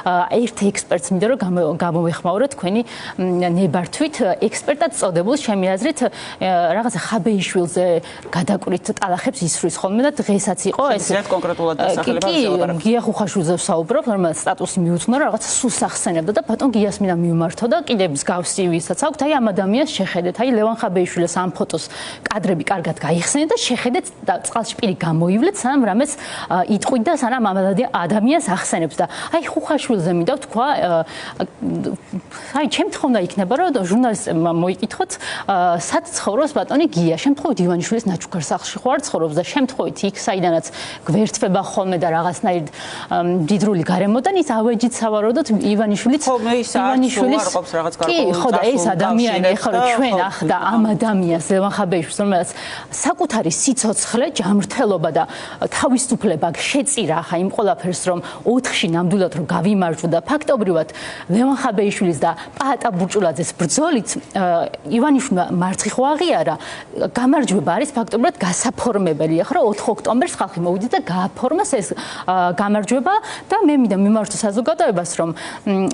ერთ ექსპერტს მინდა რომ გამოვეხმაუროთ თქვენი ნებართვით ექსპერტად წოდებულს ჩემი აზრით რაღაცა ხაბეიშვილზე გადაკვირით ტალახებს ისვრის ხოლმე და დღესაც იყო ეს კონკრეტულად დასახელება კი გია ხუხაშვილზე ვსაუბრობ რომელსაც სტატუსი მიუძღვნა რომ რაღაცა სულს ახსენებდა და ბატონ გიას მინდა მივმართო და კიდევ მსგავსი ვისაც აქვთ აი ამ ადამიანს შეხედეთ აი ლევან ხაბეიშვილის ამ ფოტოს კადრები კარგად გაიხსენეთ და შეხედეთ წყალში პირი გამოივლეთ სანამ რამეს იტყვით და სანამ ამ ადამიანს ახსენებს და აი ხუხაშვილზე მინდა ვთქვა აი ჩემ თქონდა იქნება რომ ჟურნალისტებმა მოიკითხოთ სად ცხოვრობს ბატონი გია შემთხვევით ივანიშვილის ნაჩუქარ სახლში ხო არ ცხოვრობს და შემთხვევით იქ საიდანაც გვერდთვება ხოლმე და რაღაცნაირ მდიდრული გარემოდან ის ავეჯით სავარაუდოდ ივანიშვილიც კი ხო და ეს ადამიანი ახლა რომ ჩვენ ახლა ამ ადამიანს ლევან ხაბეიშვილს რომელსაც საკუთარი სიცოცხლე ჯანმრთელობა და თავისუფლება შეწირა ახლა იმ ყველაფერს რომ 4-ში ნამდვილად რომ გავიმარჯვო და ფაქტობრივად ლევან ხაბეიშვილის და პაატა ბურჭულაძეს ბრძოლით ივანიშვილმა მარცხი ხო აღიარა გამარჯვება არის ფაქტობრივად გასაფორმებელი ახლა 4 ოქტომბერს ხალხი მოვიდეს და გააფორმას ეს გამარჯვება და მე მინდა მიმართო საზოგადოებას რომ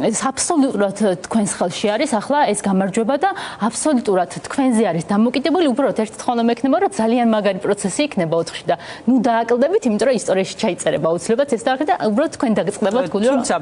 ეს აბსოლუტურად თქვენს ხელში არის ახლა ეს გამარჯვება და აბსოლუტურად თქვენზე არის დამოკიდებული უბრალოდ ერთ თხოვნა მექნება რომ ძალიან მაგარი პროცესი იქნება 4-ში და ნუ დააკლდებით იმიტომ რომ ისტორიაში ჩაიწერება აუცილებლად ეს და უბრალოდ თქვენ დაგწყდებათ გული რომ თუმცა